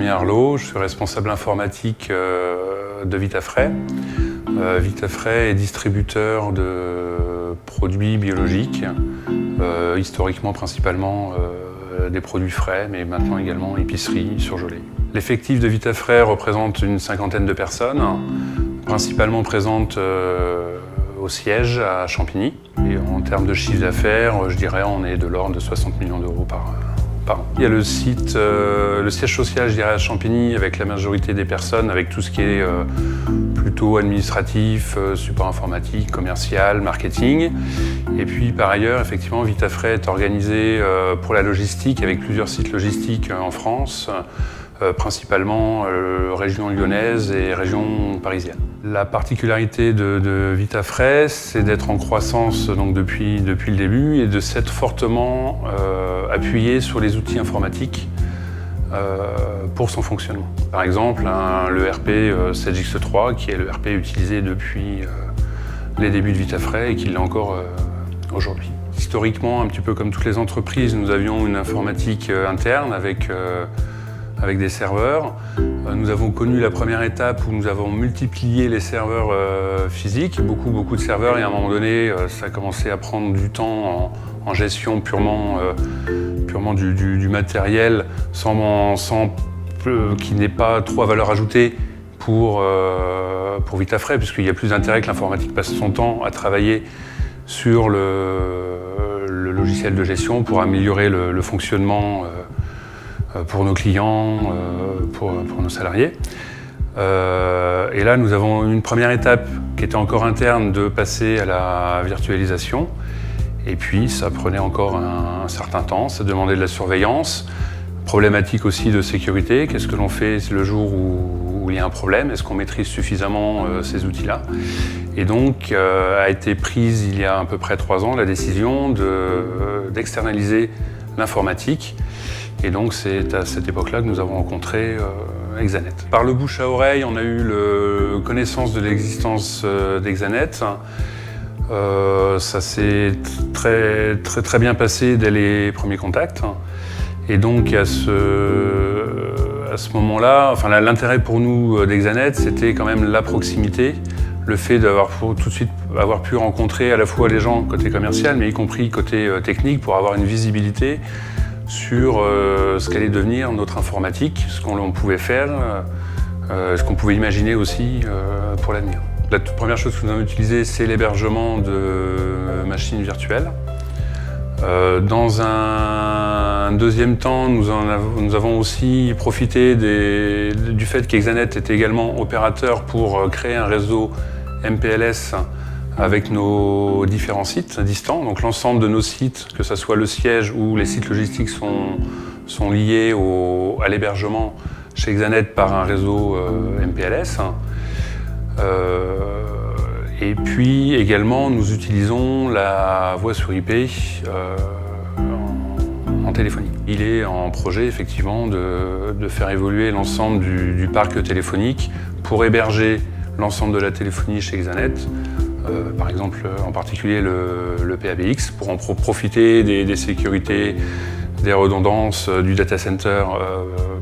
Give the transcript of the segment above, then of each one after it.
Damien Arlot, je suis responsable informatique de Vitafray. Vitafray est distributeur de produits biologiques, historiquement principalement des produits frais, mais maintenant également épicerie, surgelés. L'effectif de Vitafray représente une cinquantaine de personnes, principalement présentes au siège à Champigny. Et en termes de chiffre d'affaires, je dirais on est de l'ordre de 60 millions d'euros par an. Il y a le siège social, je dirais, à Champigny, avec la majorité des personnes, avec tout ce qui est plutôt administratif, support informatique, commercial, marketing. Et puis par ailleurs, effectivement, Vitafray est organisé pour la logistique, avec plusieurs sites logistiques en France, principalement région lyonnaise et région parisienne. La particularité de Vitafray, c'est d'être en croissance donc, depuis le début et de s'être fortement appuyé sur les outils informatiques pour son fonctionnement. Par exemple, l'ERP 7X3, qui est l'ERP utilisé depuis les débuts de Vitafray et qui l'est encore aujourd'hui. Historiquement, un petit peu comme toutes les entreprises, nous avions une informatique interne avec des serveurs. Nous avons connu la première étape où nous avons multiplié les serveurs physiques, beaucoup de serveurs, et à un moment donné, ça a commencé à prendre du temps en gestion purement du matériel, qui n'ait pas trop à valeur ajoutée pour Vitafray, puisqu'il y a plus d'intérêt que l'informatique passe son temps à travailler sur le logiciel de gestion pour améliorer le fonctionnement pour nos clients, pour nos salariés. Et là, nous avons une première étape qui était encore interne de passer à la virtualisation. Et puis, ça prenait encore un certain temps, ça demandait de la surveillance, problématique aussi de sécurité. Qu'est-ce que l'on fait le jour où il y a un problème? Est-ce qu'on maîtrise suffisamment ces outils-là? Et donc, a été prise il y a à peu près 3 ans la décision d'externaliser l'informatique. Et donc c'est à cette époque-là que nous avons rencontré Exanet. Par le bouche à oreille, on a eu connaissance de l'existence d'Exanet. Ça s'est très bien passé dès les premiers contacts. Et donc à ce moment-là, enfin, l'intérêt pour nous d'Exanet, c'était quand même la proximité, le fait d'avoir tout de suite pu rencontrer à la fois les gens côté commercial, mais y compris côté technique, pour avoir une visibilité sur ce qu'allait devenir notre informatique, ce qu'on pouvait faire, ce qu'on pouvait imaginer aussi pour l'avenir. La toute première chose que nous avons utilisée, c'est l'hébergement de machines virtuelles. Dans un deuxième temps, nous avons aussi profité du fait qu'Exanet était également opérateur pour créer un réseau MPLS avec nos différents sites distants. Donc l'ensemble de nos sites, que ce soit le siège ou les sites logistiques, sont liés à l'hébergement chez Exanet par un réseau MPLS. Et puis également, nous utilisons la voix sur IP en téléphonie. Il est en projet effectivement de faire évoluer l'ensemble du parc téléphonique pour héberger l'ensemble de la téléphonie chez Exanet. Par exemple, en particulier le PABX, pour en profiter des sécurités, des redondances du data center,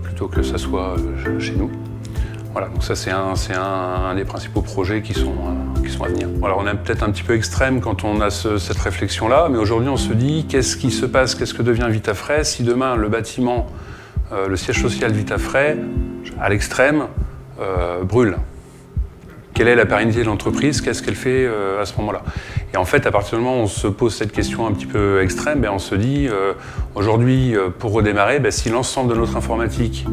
plutôt que ça soit chez nous. Voilà, donc ça c'est un des principaux projets qui sont à venir. Alors on est peut-être un petit peu extrême quand on a cette réflexion-là, mais aujourd'hui on se dit qu'est-ce qui se passe, qu'est-ce que devient Vitafray si demain le bâtiment, le siège social Vitafray, à l'extrême, brûle. Quelle est la pérennité de l'entreprise? Qu'est-ce qu'elle fait à ce moment-là? Et en fait, à partir du moment où on se pose cette question un petit peu extrême, on se dit, aujourd'hui, pour redémarrer, si l'ensemble de notre informatique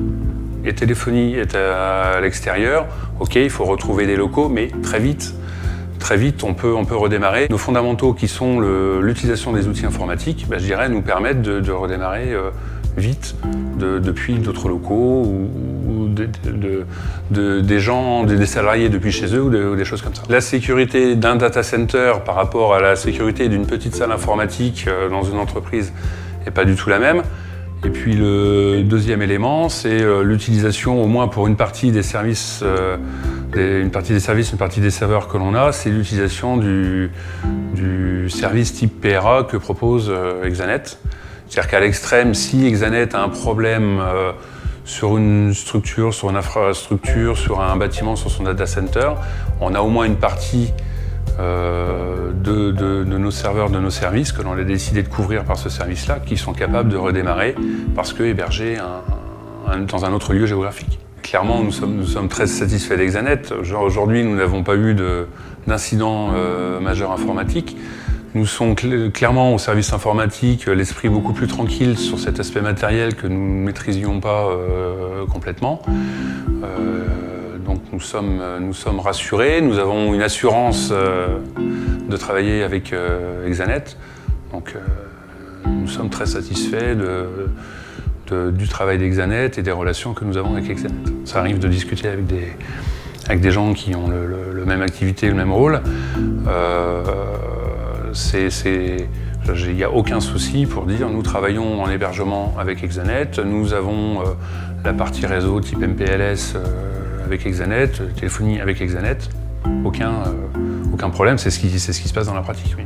et téléphonie est à l'extérieur, ok, il faut retrouver des locaux, mais très vite, on peut redémarrer. Nos fondamentaux qui sont l'utilisation des outils informatiques, je dirais, nous permettent de redémarrer vite depuis d'autres locaux ou des gens, des salariés depuis chez eux ou des choses comme ça. La sécurité d'un data center par rapport à la sécurité d'une petite salle informatique dans une entreprise n'est pas du tout la même. Et puis le deuxième élément, c'est l'utilisation, au moins pour une partie des services, une partie des serveurs que l'on a, c'est l'utilisation du service type PRA que propose Exanet. C'est-à-dire qu'à l'extrême, si Exanet a un problème sur une structure, sur une infrastructure, sur un bâtiment, sur son data center, on a au moins une partie de nos serveurs, de nos services que l'on a décidé de couvrir par ce service-là, qui sont capables de redémarrer parce que hébergés dans un autre lieu géographique. Clairement, nous sommes très satisfaits d'Exanet. Aujourd'hui, nous n'avons pas eu d'incident majeur informatique. Nous sommes clairement au service informatique, l'esprit beaucoup plus tranquille sur cet aspect matériel que nous ne maîtrisions pas complètement. Donc nous sommes rassurés, nous avons une assurance de travailler avec Exanet. Donc nous sommes très satisfaits du travail d'Exanet et des relations que nous avons avec Exanet. Ça arrive de discuter avec des gens qui ont la même activité, le même rôle. Il n'y a aucun souci pour dire nous travaillons en hébergement avec Exanet, nous avons la partie réseau type MPLS avec Exanet, téléphonie avec Exanet. Aucun problème, c'est ce qui se passe dans la pratique. Oui.